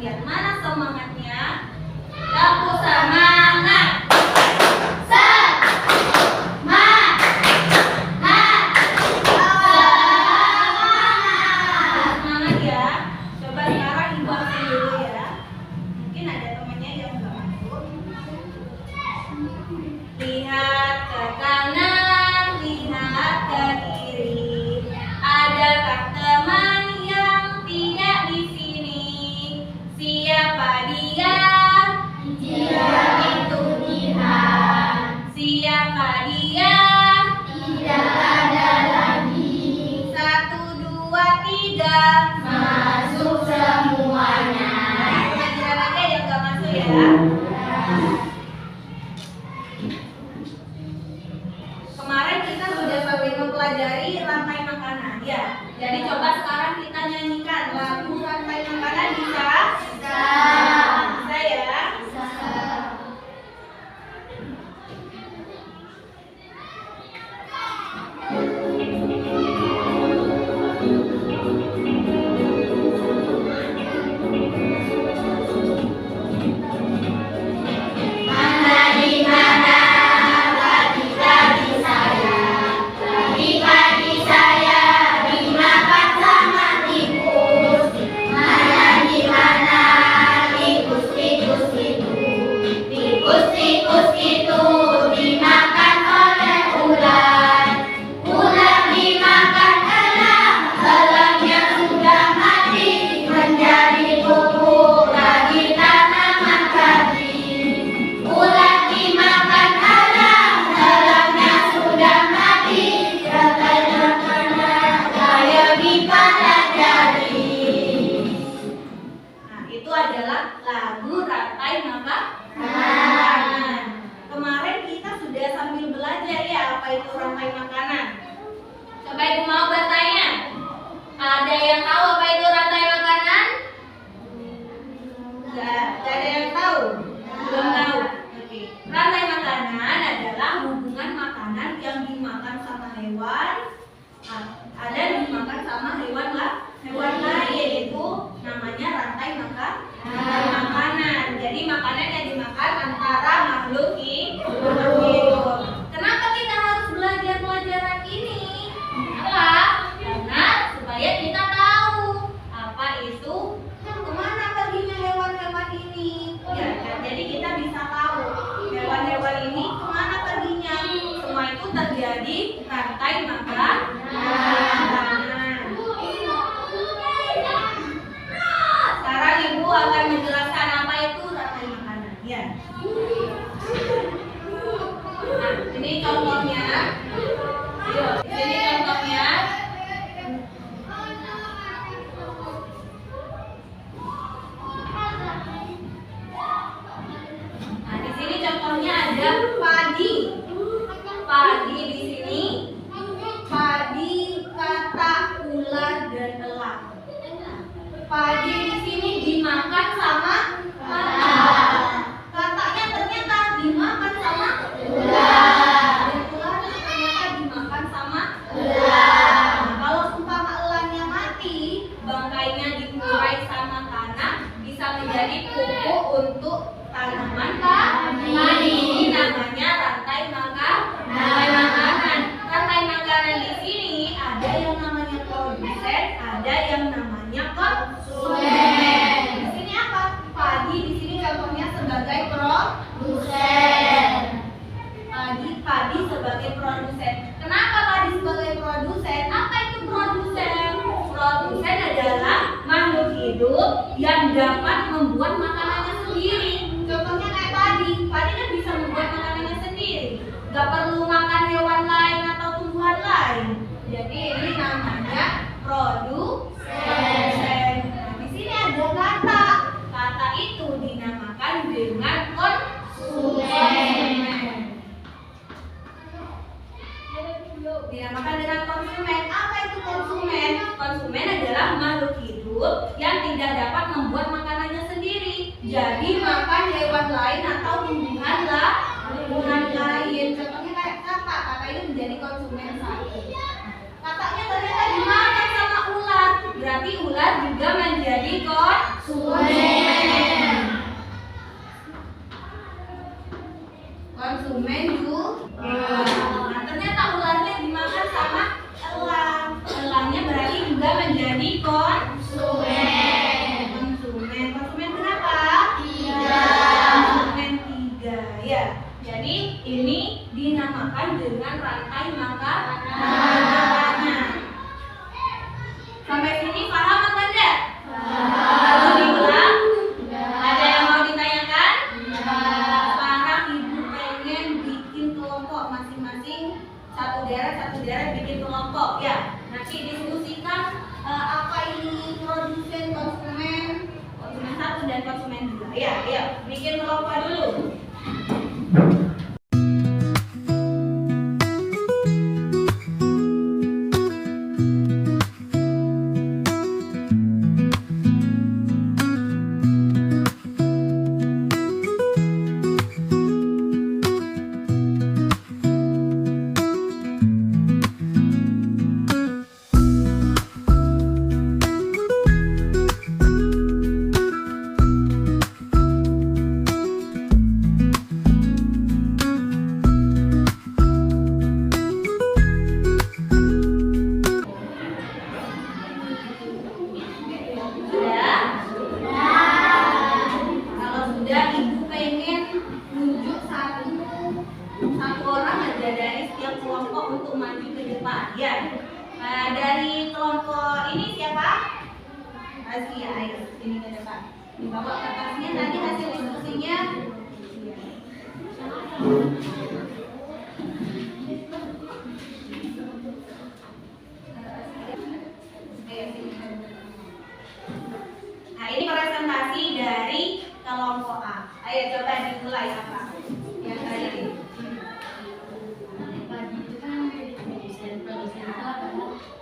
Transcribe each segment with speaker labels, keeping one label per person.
Speaker 1: lihat mana semangatnya. Dapur semangat. Semangat ya. Coba sekarang ibu aktif dulu ya. Mungkin ada temannya yang belum masuk. Lihat ke kanan, lihat ke kiri. Adakah teman yang tidak di sini? Siapa dia?
Speaker 2: Dia itu Jihan.
Speaker 1: Siapa dia?
Speaker 2: Tidak ada lagi.
Speaker 1: 1, 2, 3.
Speaker 2: Masuk semuanya.
Speaker 1: Pelajaran aja yang gak masuk ya. Kemarin kita sudah sambil mempelajari rantai makanan ya. Jadi coba sekarang kita nyanyikan lagu rantai makanan bisa? Bisa ya.
Speaker 2: Mana di mana pagi-pagi saya dimakan sama tikus. Mana di mana tikus-tikus itu dimakan oleh ular. Ular dimakan elangnya sudah mati menjadi pupuk bagi tanaman tadi. Ular dimakan elangnya sudah mati, rekan-rekannya saya dipelajari.
Speaker 1: Nah, itu adalah lagu rantai makanan. Kemarin kita sudah sambil belajar ya apa itu rantai makanan. Coba ibu mau bertanya. Ada yang tahu apa itu rantai makanan? Enggak ada yang tahu. Belum tahu. Oke. Rantai makanan adalah hubungan makanan yang dimakan sama hewan, ada yang dimakan sama hewan lain, itu namanya rantai makanan. Jadi makanan yang dimakan antara makhluk hidup. Kenapa kita harus belajar pelajaran ini? Kenapa? Karena supaya kita tahu apa itu kemana perginya hewan-hewan ini. Ya, jadi kita bisa tahu hewan-hewan ini kemana perginya. Semua itu terjadi rantai makanan. Sekarang ibu akan menjelaskan apa itu rantai makanan. Ya. Nah, ini contohnya. Yuk, ini contohnya. Nah, di sini contohnya ada padi. Padi di sini. Padi, kata, ular, dan elang. Padi di sini dimakan sama katanya ternyata dimakan sama
Speaker 2: Ular.
Speaker 1: dan ularnya ternyata dimakan sama
Speaker 2: Ular.
Speaker 1: Nah, kalau umpama elangnya mati, bangkainya diurai sama tanah, bisa menjadi pupuk untuk tanaman padi. Ini namanya rantai makanan. Rantai makanan di sini ada yang namanya produsen, ada yang namanya konsumen. Di sini apa? Padi di sini contohnya sebagai produsen. Padi sebagai produsen. Kenapa padi sebagai produsen? Apa itu produsen? Produsen adalah makhluk hidup yang dapat membuat makanannya sendiri. Contohnya kayak padi. Padi kan bisa membuat makanannya sendiri. Gak perlu makan hewan lain atau tumbuhan lain. Jadi ini namanya produsen. Nah, di sini ada kata. Kata itu dinamakan dengan konsumen. Dinamakan dengan konsumen. Apa itu konsumen? Konsumen adalah makhluk hidup yang tidak dapat membuat makanannya sendiri. Jadi makan hewan lain atau tumbuhan lain. Contohnya kayak kata. Kata itu menjadi konsumen satu. Katanya ternyata dimakan sama ular. Berarti Ya, ayo bikin kelompok dulu. Sudah? Kalau sudah, ibu pengen nunjuk satu orang aja dari setiap kelompok untuk maju ke depan. Ya. Nah, dari kelompok ini siapa? Asia, ayo sini ke depan. Dibawa kertasnya, nanti hasil diskusinya. Nah, ini presentasi dari kelompok A. Ayo coba dimulai apa? Yang tadi.
Speaker 2: Pagi itu kan produsen itu adalah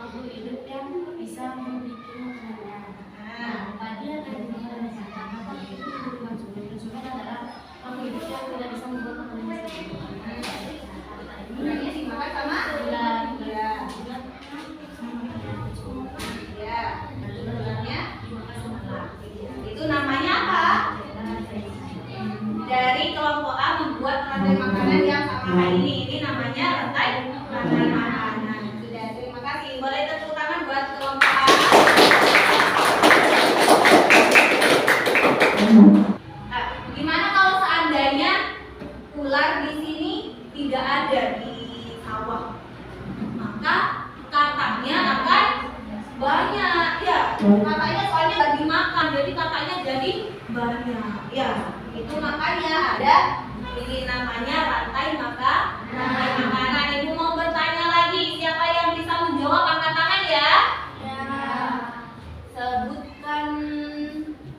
Speaker 2: makhluk hidup yang bisa membuat makanan. Nah, padi akan dimulai dari sana. Padi itu konsumen adalah makhluk hidup yang tidak bisa membuat makanan sendiri.
Speaker 1: Gulanya dimakan sama
Speaker 2: Gula.
Speaker 1: ya. Ya. Gulanya itu namanya apa? Dari kelompok A membuat rantai makanan yang sama kayak ini. Ini namanya rantai makanan. Sudah, terima kasih. Boleh tepuk tangan buat kelompok A. Nah, gimana kalau seandainya ular di sini tidak ada di sawah? Maka katanya akan banyak, ya. Katanya soalnya nggak dimakan, jadi katanya jadi banyak, ya. Itu makanya ada ini namanya rantai makanan. Ibu mau bertanya lagi, siapa yang bisa menjawab angkat tangan ya? Sebutkan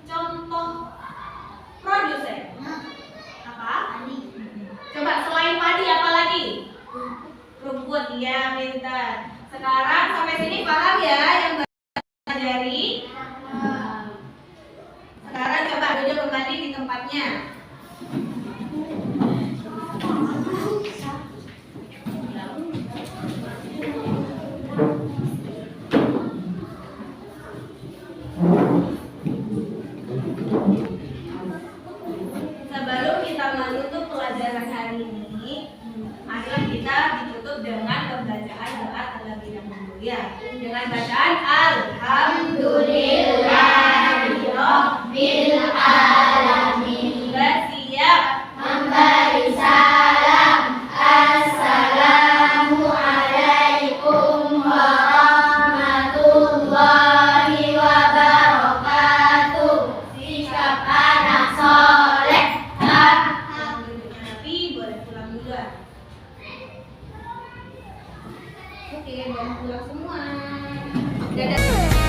Speaker 1: contoh produsen. Apa? Coba selain padi apa lagi? Rumput, ya pintar. Sekarang sampai sini paham ya yang dari? Sekarang coba duduk kembali di tempatnya. Sebelum kita menutup pelajaran hari ini, marilah kita ditutup dengan pembacaan doa terlebih dahulu ya. Dengan bacaan Alhamdulillahirabbil alamin. Sudah siap
Speaker 2: Memberi salam. Assalamualaikum warahmatullahi wabarakatuh. Sikap anak soleh.
Speaker 1: Nabi boleh pulang dulu. Oke, boleh pulang semua. Dadah.